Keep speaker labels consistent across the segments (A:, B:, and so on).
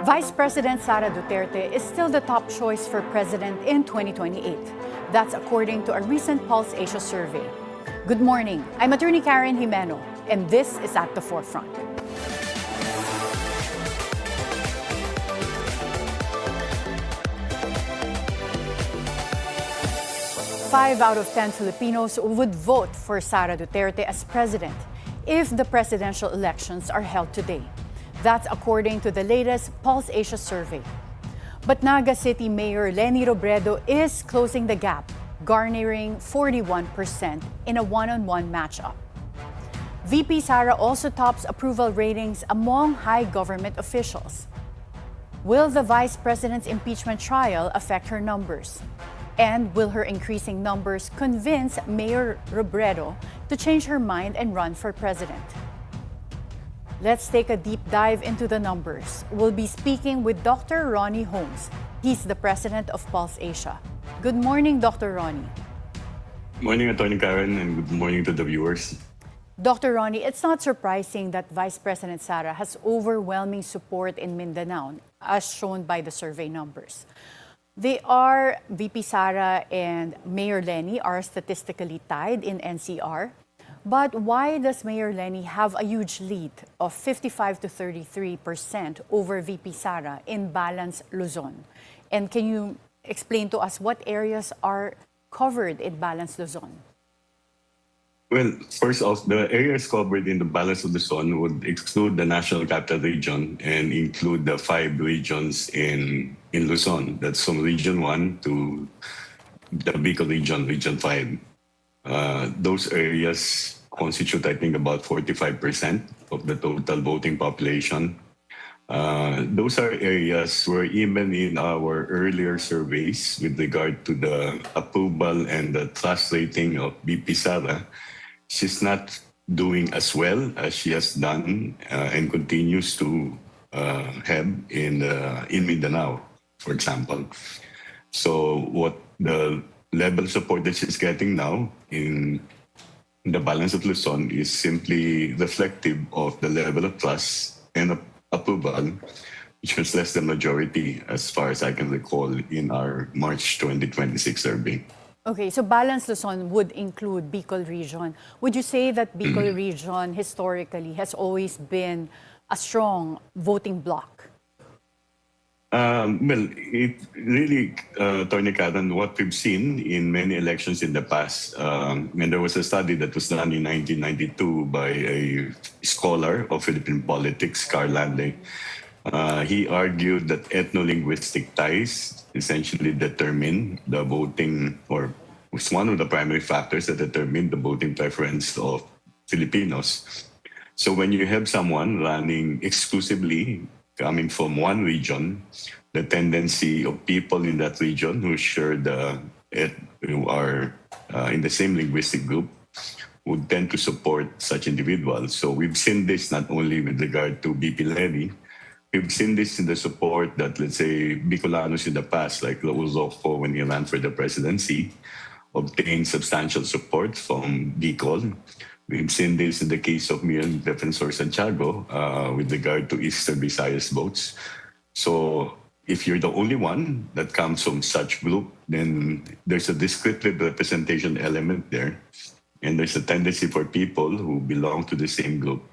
A: Vice President Sara Duterte is still the top choice for president in 2028. That's according to a recent Pulse Asia survey. Good morning. I'm Attorney Karen Jimeno, and this is At the Forefront. Five out of 10 Filipinos would vote for Sara Duterte as president if the presidential elections are held today. That's according to the latest Pulse Asia survey. But Naga City Mayor Leni Robredo is closing the gap, garnering 41% in a one-on-one matchup. VP Sara also tops approval ratings among high government officials. Will the vice president's impeachment trial affect her numbers? And will her increasing numbers convince Mayor Robredo to change her mind and run for president? Let's take a deep dive into the numbers. We'll be speaking with Dr. Ronnie Holmes. He's the president of Pulse Asia. Good morning, Dr. Ronnie.
B: Morning, Atty. Karen, and good morning to the viewers.
A: Dr. Ronnie, it's not surprising that Vice President Sara has overwhelming support in Mindanao, as shown by the survey numbers. VP Sara and Mayor Leni are statistically tied in NCR. But why does Mayor Leni have a huge lead of 55 to 33% over VP Sara in Balance Luzon? And can you explain to us what areas are covered in Balance Luzon?
B: Well, first off, the areas covered in the Balance of Luzon would exclude the National Capital Region and include the 5 regions in Luzon. That's from Region 1 to the Bicol Region, Region 5. Those areas constitute, I think, about 45% of the total voting population. Those are areas where even in our earlier surveys with regard to the approval and the trust rating of VP Sara, she's not doing as well as she has done and continues to have in Mindanao, for example. So what the level of support that she's getting now in the Balance of Luzon is simply reflective of the level of trust and approval, which was less than majority as far as I can recall in our March 2026 survey.
A: Okay, so Balance Luzon would include Bicol Region. Would you say that Bicol Region historically has always been a strong voting bloc?
B: Well, it really, Atty. Karen, what we've seen in many elections in the past, and there was a study that was done in 1992 by a scholar of Philippine politics, Carl Landry. He argued that ethno-linguistic ties essentially determine the voting, or was one of the primary factors that determine the voting preference of Filipinos. So when you have someone running exclusively coming from one region, the tendency of people in that region who share who are in the same linguistic group would tend to support such individuals. So we've seen this not only with regard to VP Leni, we've seen this in the support that, let's say, Bicolanos in the past, like Lauzofo, when he ran for the presidency, obtained substantial support from Bicol. We've seen this in the case of Miran Defensor Santiago with regard to Eastern Visayas votes. So if you're the only one that comes from such group, then there's a descriptive representation element there. And there's a tendency for people who belong to the same group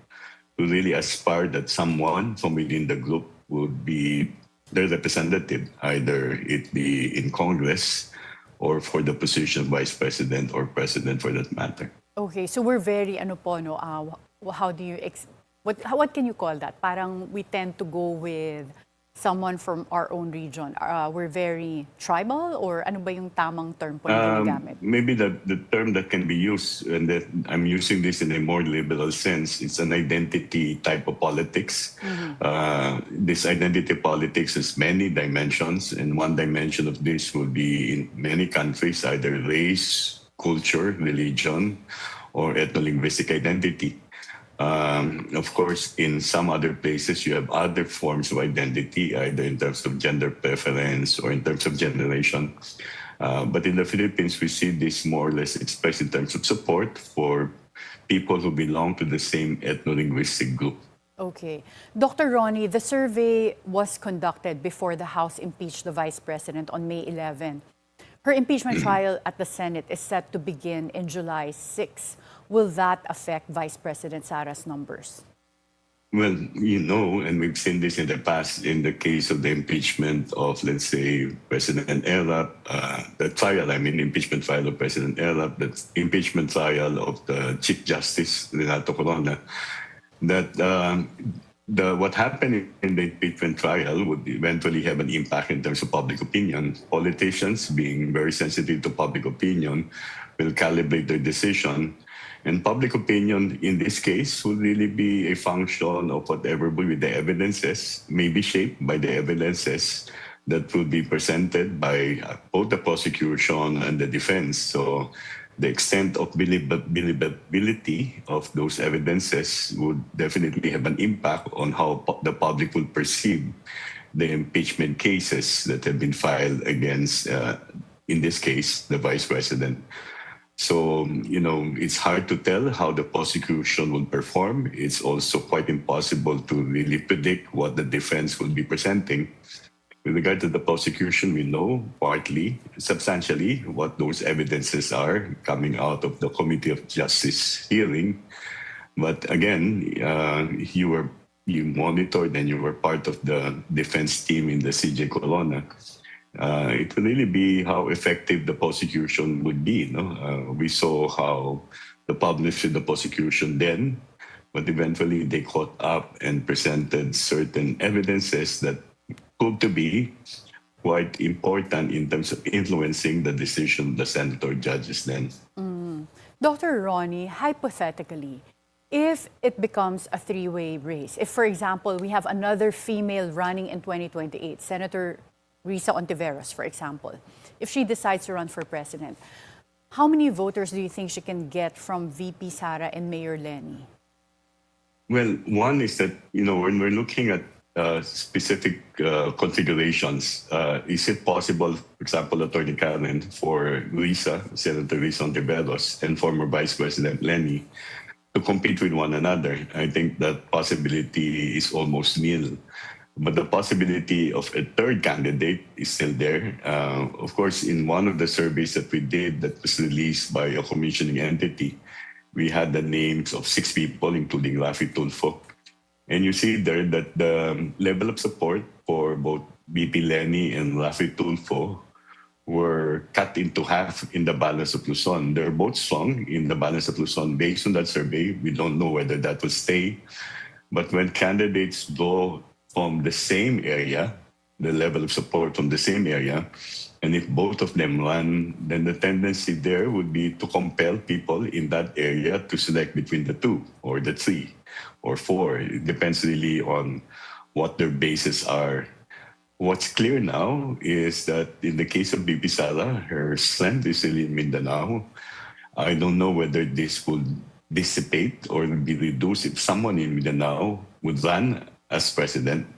B: to really aspire that someone from within the group would be their representative, either it be in Congress or for the position of Vice President or President for that matter.
A: Okay, so we're very how do you what can you call that? Parang we tend to go with someone from our own region. We're very tribal, or ano ba yung tamang term po na ginagamit?
B: Maybe the term that can be used, and that I'm using this in a more liberal sense, it's an identity type of politics. This identity politics has many dimensions, and one dimension of this will be in many countries, either race, culture, religion, or ethno-linguistic identity. Of course, in some other places, you have other forms of identity, either in terms of gender preference or in terms of generation. But in the Philippines, we see this more or less expressed in terms of support for people who belong to the same ethno-linguistic group.
A: Okay. Dr. Ronnie, the survey was conducted before the House impeached the Vice President on May 11. Her impeachment trial at the Senate is set to begin in July 6. Will that affect Vice President Sara's numbers?
B: Well, and we've seen this in the past in the case of the impeachment of, let's say, President Erap, impeachment trial of President Erap, the impeachment trial of the Chief Justice, Renato Corona, that what happened in the impeachment trial would eventually have an impact in terms of public opinion. Politicians, being very sensitive to public opinion, will calibrate their decision. And public opinion in this case would really be a function of whatever will be the evidences, may be shaped by the evidences that will be presented by both the prosecution and the defense. So the extent of believability of those evidences would definitely have an impact on how the public will perceive the impeachment cases that have been filed against, in this case, the Vice President. So, it's hard to tell how the prosecution will perform. It's also quite impossible to really predict what the defense will be presenting. With regard to the prosecution, we know partly, substantially, what those evidences are coming out of the Committee of Justice hearing. But again, you monitored and you were part of the defense team in the CJ Corona. It will really be how effective the prosecution would be. We saw how the published the prosecution then, but eventually they caught up and presented certain evidences that proved to be quite important in terms of influencing the decision of the senator judges then.
A: Dr. Ronnie, hypothetically, if it becomes a three-way race, if, for example, we have another female running in 2028, Senator Risa Ontiveros, for example, if she decides to run for president, how many voters do you think she can get from VP Sara and Mayor Leni?
B: Well, one is that, when we're looking at specific configurations, is it possible, for example, Atty. Karen, for Senator Risa Ontiveros and former Vice President Leni to compete with one another? I think that possibility is almost nil. But the possibility of a third candidate is still there. Of course, in one of the surveys that we did that was released by a commissioning entity, we had the names of 6 people, including Rafi Tulfo. And you see there that the level of support for both VP Leni and Rafi Tulfo were cut into half in the balance of Luzon. They're both strong in the balance of Luzon. Based on that survey, we don't know whether that will stay. But when candidates go from the same area, the level of support from the same area, and if both of them run, then the tendency there would be to compel people in that area to select between the 2 or the 3 or 4. It depends really on what their bases are. What's clear now is that in the case of VP Sara, her strength is still in Mindanao. I don't know whether this would dissipate or be reduced if someone in Mindanao would run as president.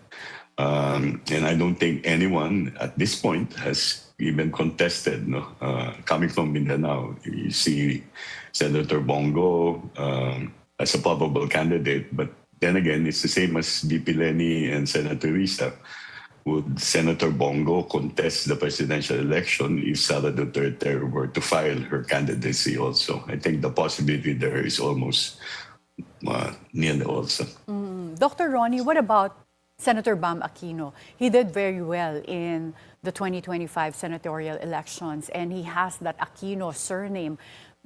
B: And I don't think anyone at this point has even contested, coming from Mindanao. You see Senator Bongo as a probable candidate, but then again, it's the same as VP Leni and Senator Risa. Would Senator Bongo contest the presidential election if Sara Duterte were to file her candidacy also? I think the possibility there is almost nil also.
A: Dr. Ronnie, what about Senator Bam Aquino? He did very well in the 2025 senatorial elections and he has that Aquino surname.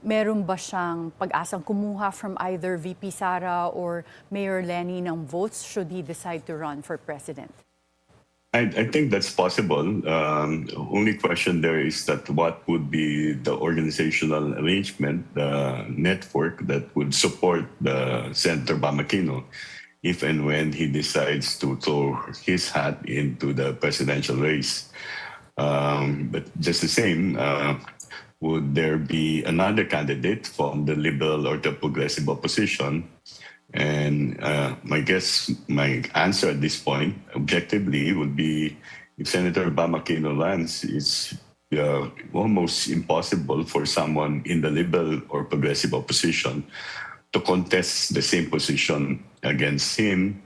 A: Meron ba siyang pag-asang kumuha from either VP Sara or Mayor Leni ng votes should he decide to run for president?
B: I think that's possible. Only question there is that what would be the organizational arrangement, the network that would support the Senator Bam Aquino if and when he decides to throw his hat into the presidential race. But just the same, would there be another candidate from the liberal or the progressive opposition? And my answer at this point, objectively, would be if Senator Bam Aquino runs, it's almost impossible for someone in the liberal or progressive opposition to contest the same position against him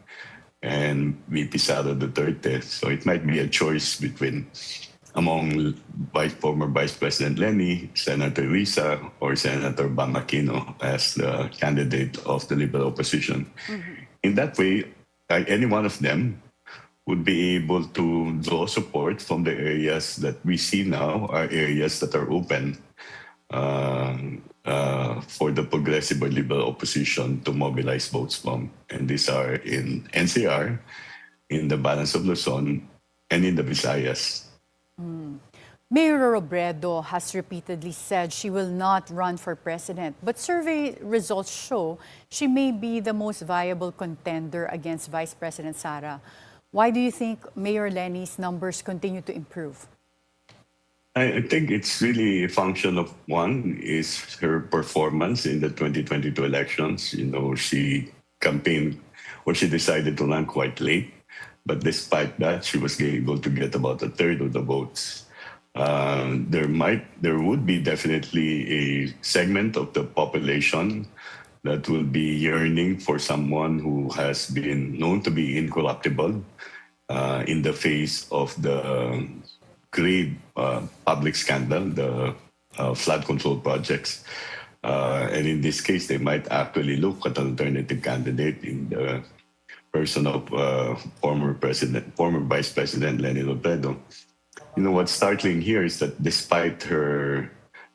B: and VP Sara Duterte. So it might be a choice among former Vice President Leni, Senator Risa, or Senator Bam Aquino as the candidate of the Liberal opposition. In that way, any one of them would be able to draw support from the areas that we see now are areas that are open for the progressive or liberal opposition to mobilize votes from. And these are in NCR, in the Balance of Luzon, and in the Visayas.
A: Mayor Robredo has repeatedly said she will not run for president, but survey results show she may be the most viable contender against Vice President Sara. Why do you think Mayor Leni's numbers continue to improve?
B: I think it's really a function of one is her performance in the 2022 elections. You know, she campaigned or she decided to run quite late, but despite that, she was able to get about a third of the votes. There would be definitely a segment of the population that will be yearning for someone who has been known to be incorruptible in the face of the grave public scandal, the flood control projects. And in this case, they might actually look at an alternative candidate in the person of former Vice President Leni Robredo. You know, what's startling here is that despite her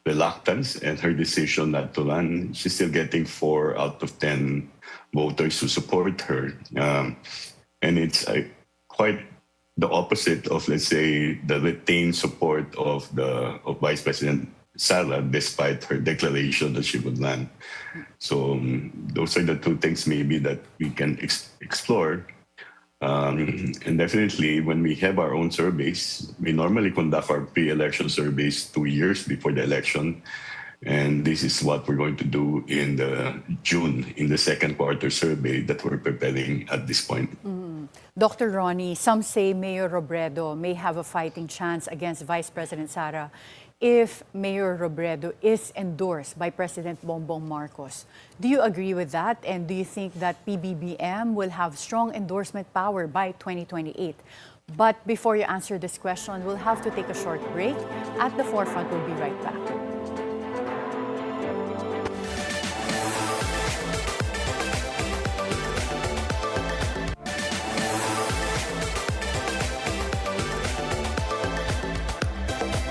B: reluctance and her decision not to run, she's still getting 4 out of 10 voters who support her. And it's quite the opposite of, let's say, the retained support of Vice President Sara, despite her declaration that she would run. So those are the two things maybe that we can explore. And definitely, when we have our own surveys, we normally conduct our pre-election surveys 2 years before the election. And this is what we're going to do in June, in the second quarter survey that we're preparing at this point.
A: Dr. Ronnie, some say Mayor Robredo may have a fighting chance against Vice President Sara if Mayor Robredo is endorsed by President Bongbong Marcos. Do you agree with that? And do you think that PBBM will have strong endorsement power by 2028? But before you answer this question, we'll have to take a short break. At the Forefront, we'll be right back.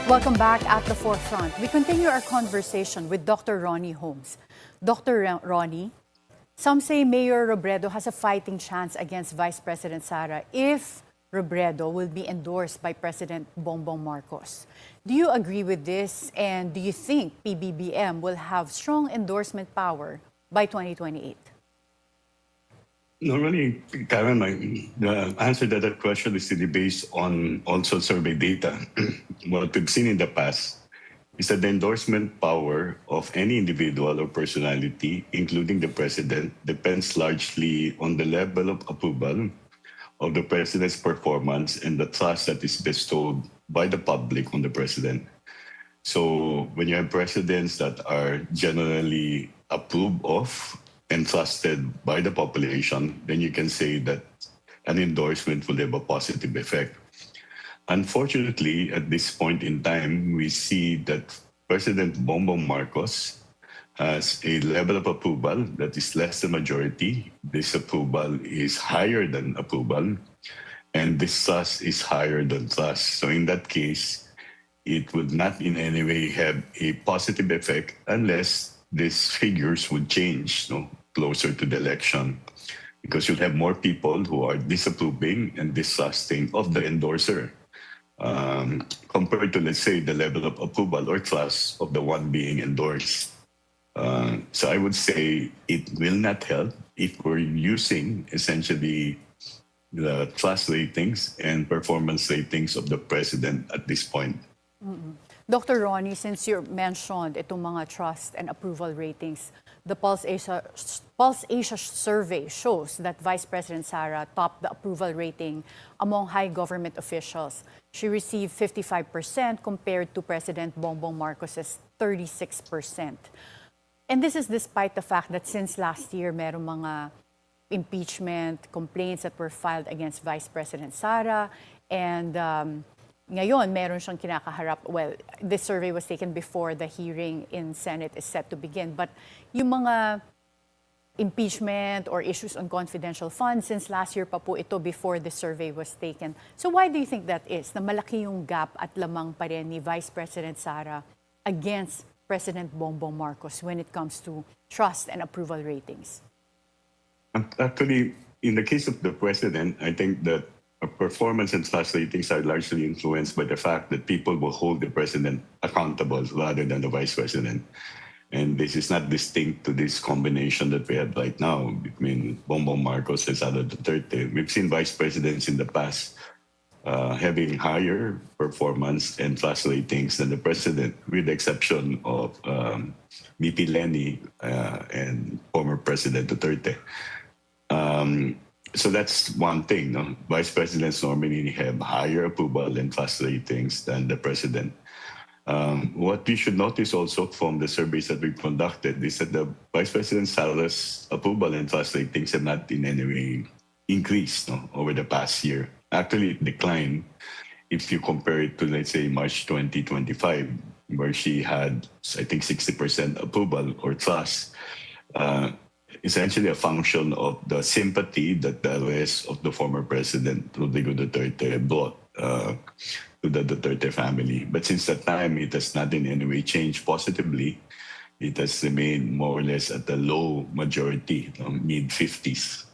A: Welcome back at the Forefront. We continue our conversation with Dr. Ronnie Holmes. Dr. Ronnie, some say Mayor Robredo has a fighting chance against Vice President Sara if Robredo will be endorsed by President Bongbong Marcos. Do you agree with this, and do you think PBBM will have strong endorsement power by 2028?
B: Normally, Karen, the answer to that question is really based on also survey data. What we've seen in the past is that the endorsement power of any individual or personality, including the president, depends largely on the level of approval of the president's performance and the trust that is bestowed by the public on the president. So when you have presidents that are generally approved of and trusted by the population, then you can say that an endorsement will have a positive effect. Unfortunately, at this point in time, we see that President Bongbong Marcos has a level of approval that is less than majority. Disapproval is higher than approval, and distrust is higher than trust. So in that case, it would not in any way have a positive effect unless these figures would change closer to the election, because you'll have more people who are disapproving and distrusting of the endorser compared to, let's say, the level of approval or trust of the one being endorsed. So I would say it will not help if we're using essentially the trust ratings and performance ratings of the president at this point.
A: Dr. Ronnie, since you mentioned itong mga trust and approval ratings, the Pulse Asia survey shows that Vice President Sara topped the approval rating among high government officials. She received 55% compared to President Bongbong Marcos's 36%. And this is despite the fact that since last year, merong mga impeachment complaints that were filed against Vice President Sara. And ngayon, meron siyang kinakaharap. Well, this survey was taken before the hearing in Senate is set to begin. But yung mga impeachment or issues on confidential funds, since last year pa po ito before the survey was taken. So why do you think that is? Na malaki yung gap at lamang pa rin ni Vice President Sara against President Bongbong Marcos when it comes to trust and approval ratings?
B: Actually, in the case of the president, I think that performance and trust ratings are largely influenced by the fact that people will hold the president accountable rather than the vice president. And this is not distinct to this combination that we have right now between Bongbong Marcos and Sara Duterte. We've seen vice presidents in the past having higher performance and trust ratings than the president, with the exception of VP Leni and former President Duterte. So that's one thing. No? Vice presidents normally have higher approval and trust ratings than the president. What we should notice also from the surveys that we've conducted is that the Vice President Sara's approval and trust ratings have not in any way increased over the past year. Actually, it declined if you compare it to, let's say, March 2025, where she had, I think, 60% approval or trust. Essentially a function of the sympathy that the arrest of the former President Rodrigo Duterte brought to the Duterte family. But since that time, it has not in any way changed positively. It has remained more or less at a low majority, mid-50s.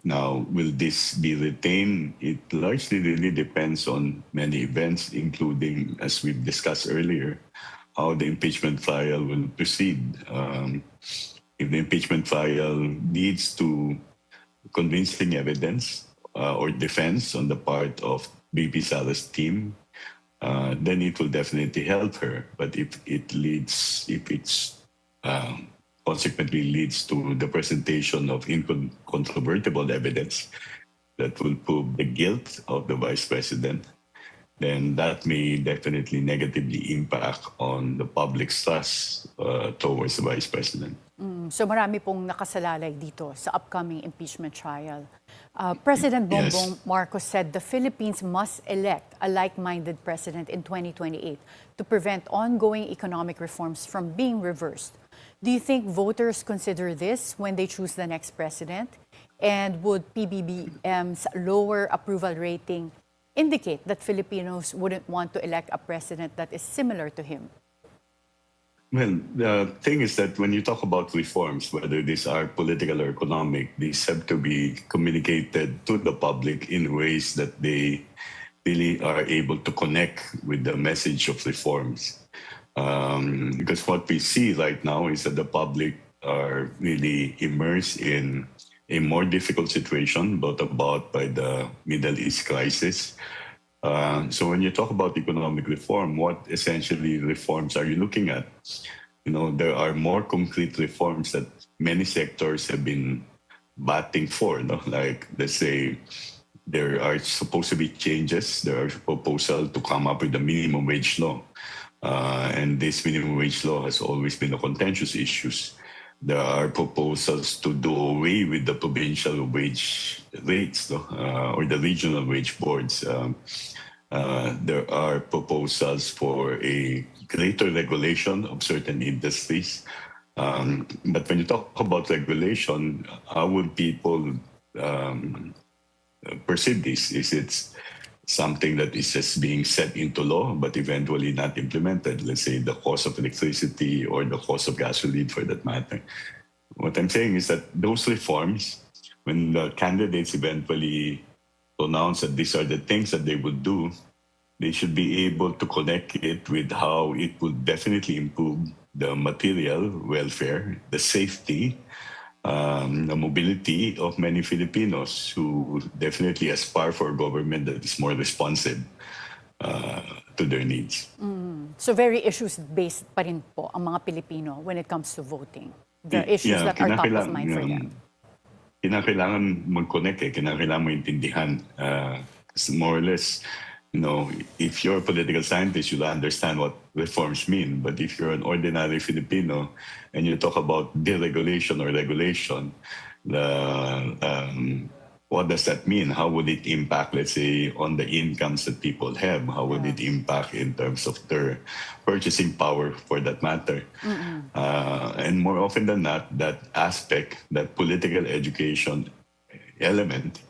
B: Now, will this be retained? It largely really depends on many events, including, as we've discussed earlier, how the impeachment trial will proceed. If the impeachment trial leads to convincing evidence or defense on the part of VP Sara's team, then it will definitely help her. But if it's consequently leads to the presentation of incontrovertible evidence that will prove the guilt of the vice president, then that may definitely negatively impact on the public's trust towards the vice president.
A: So marami pong nakasalalay dito sa upcoming impeachment trial. President Bongbong Marcos said the Philippines must elect a like-minded president in 2028 to prevent ongoing economic reforms from being reversed. Do you think voters consider this when they choose the next president? And would PBBM's lower approval rating indicate that Filipinos wouldn't want to elect a president that is similar to him?
B: Well, the thing is that when you talk about reforms, whether these are political or economic, these have to be communicated to the public in ways that they really are able to connect with the message of reforms. Because what we see right now is that the public are really immersed in a more difficult situation brought about by the Middle East crisis. So when you talk about economic reform, what essentially reforms are you looking at? You know, there are more concrete reforms that many sectors have been batting for. No? Like, let's say, there are supposed to be changes. There are proposals to come up with a minimum wage law. And this minimum wage law has always been a contentious issue. There are proposals to do away with the provincial wage rates or the regional wage boards. There are proposals for a greater regulation of certain industries. But when you talk about regulation, how would people perceive this? Is it something that is just being set into law but eventually not implemented? Let's say the cost of electricity or the cost of gasoline for that matter. What I'm saying is that those reforms, when the candidates eventually pronounce that these are the things that they would do, they should be able to connect it with how it would definitely improve the material welfare, the safety, the mobility of many Filipinos who definitely aspire for a government that is more responsive to their needs.
A: So very issues-based pa rin po ang mga Pilipino when it comes to voting. The issues that are top of mind for them.
B: Kinakailangan mag-connect kinakailangan maintindihan. More or less, you know, if you're a political scientist, you'll understand what reforms mean. But if you're an ordinary Filipino and you talk about deregulation or regulation, what does that mean? How would it impact, let's say, on the incomes that people have? How would it impact in terms of their purchasing power, for that matter? And more often than not, that aspect, that political education element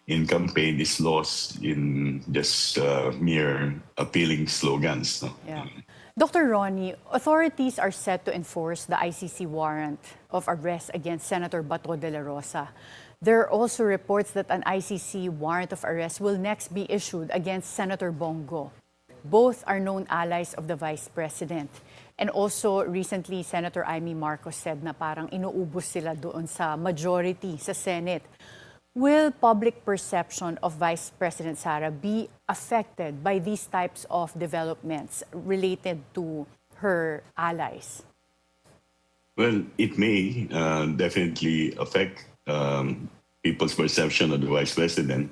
B: in campaign is lost in just mere appealing slogans. No?
A: Yeah. Dr. Ronnie, authorities are set to enforce the ICC warrant of arrest against Senator Bato de la Rosa. There are also reports that an ICC warrant of arrest will next be issued against Senator Bongo. Both are known allies of the Vice President. And also recently, Senator Amy Marcos said na parang inuubos sila doon sa majority sa Senate. Will public perception of Vice President Sara be affected by these types of developments related to her allies?
B: Well, it may definitely affect people's perception of the Vice President.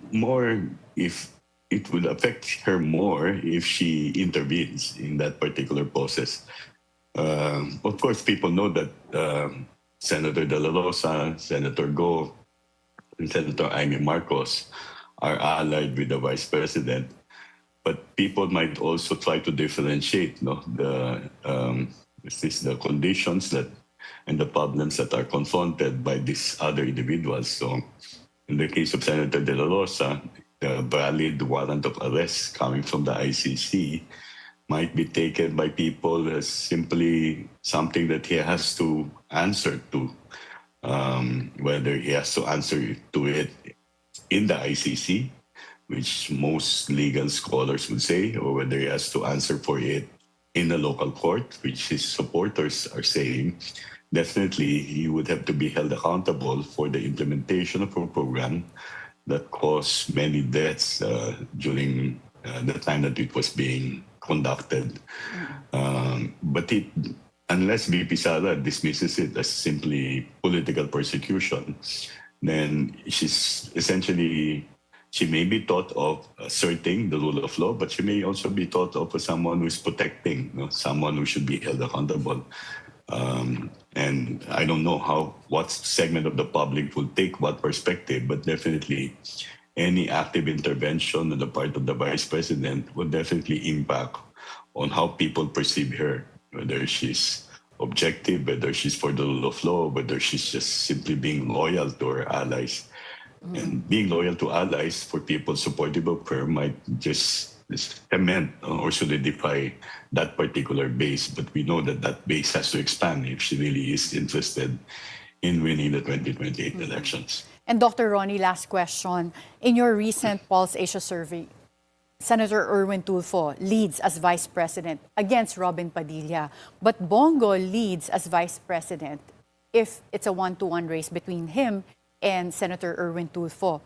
B: More if it would affect her more if she intervenes in that particular process. Of course, people know that Senator De La Rosa, Senator Go, and Senator Amy Marcos are allied with the Vice President. But people might also try to differentiate the conditions that and the problems that are confronted by these other individuals. So in the case of Senator De La Rosa, the valid warrant of arrest coming from the ICC might be taken by people as simply something that he has to answer to, whether he has to answer to it in the ICC, which most legal scholars would say, or whether he has to answer for it in a local court, which his supporters are saying. Definitely, he would have to be held accountable for the implementation of a program that caused many deaths during the time that it was being conducted. But unless VP Sara dismisses it as simply political persecution, then she may be thought of asserting the rule of law, but she may also be thought of as someone who is protecting, someone who should be held accountable. And I don't know what segment of the public will take what perspective, but definitely any active intervention on the part of the Vice President will definitely impact on how people perceive her, whether she's objective, whether she's for the rule of law, whether she's just simply being loyal to her allies. And being loyal to allies for people supportive of her might just cement or solidify that particular base. But we know that that base has to expand if she really is interested in winning the 2028 elections.
A: And Dr. Ronnie, last question. In your recent Pulse Asia survey, Senator Erwin Tulfo leads as Vice President against Robin Padilla, but Bongo leads as Vice President if it's a 1-to-1 race between him and Senator Erwin Tulfo.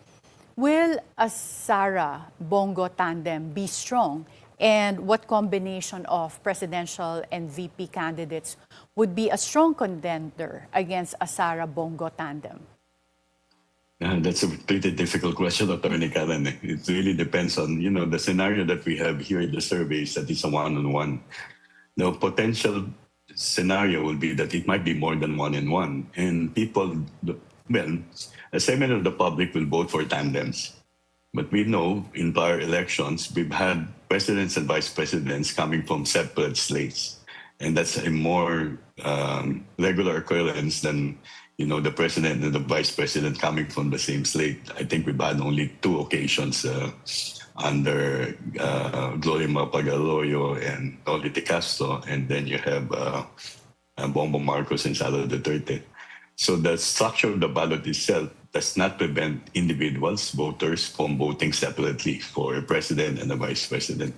A: Will a Sara-Bongo tandem be strong? And what combination of presidential and VP candidates would be a strong contender against a Sara-Bongo tandem?
B: That's a pretty difficult question, Atty. Karen. It really depends on, the scenario that we have here in the surveys that is a one-on-one. The potential scenario will be that it might be more than 1-on-1. And people, a segment of the public will vote for tandems. But we know in prior elections, we've had presidents and vice presidents coming from separate slates. And that's a more regular occurrence than, the president and the vice president coming from the same slate. I think we've had only 2 occasions under Gloria Macapagal-Arroyo and Rolly De Castro. And then you have Bongbong Marcos and Sara Duterte. So the structure of the ballot itself does not prevent individuals, voters, from voting separately for a president and a vice president.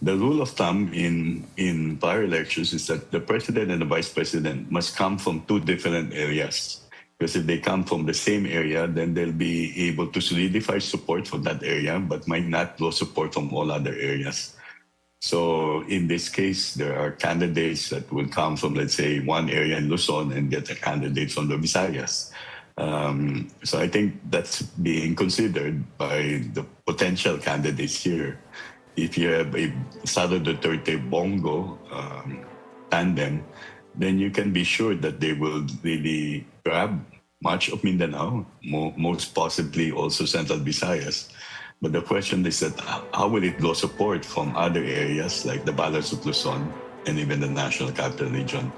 B: The rule of thumb in prior elections is that the president and the vice president must come from 2 different areas. Because if they come from the same area, then they'll be able to solidify support for that area, but might not draw support from all other areas. So in this case, there are candidates that will come from, let's say, one area in Luzon and get a candidate from the Visayas. So I think that's being considered by the potential candidates here. If you have a Sara Duterte Bongo tandem, then you can be sure that they will really grab much of Mindanao, most possibly also Central Visayas. But the question is that how will it draw support from other areas like the Balas of Luzon and even the National Capital Region?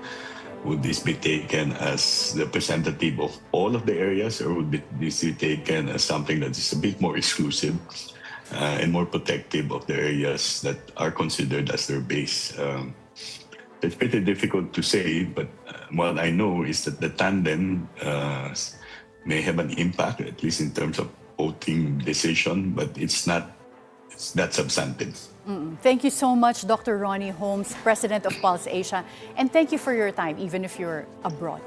B: Would this be taken as representative of all of the areas, or would this be taken as something that is a bit more exclusive and more protective of the areas that are considered as their base? It's pretty difficult to say, but what I know is that the tandem may have an impact, at least in terms of voting decision, but it's not that substantive.
A: Thank you so much, Dr. Ronnie Holmes, President of Pulse Asia, and thank you for your time, even if you're abroad.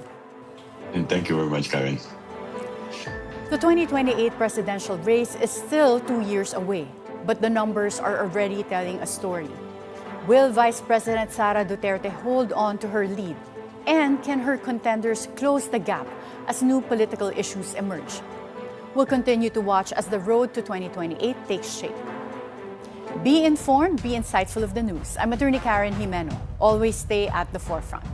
B: And thank you very much, Karen.
A: The 2028 presidential race is still 2 years away, but the numbers are already telling a story. Will Vice President Sara Duterte hold on to her lead? And can her contenders close the gap as new political issues emerge? We'll continue to watch as the road to 2028 takes shape. Be informed, be insightful of the news. I'm Attorney Karen Jimeno. Always stay at the forefront.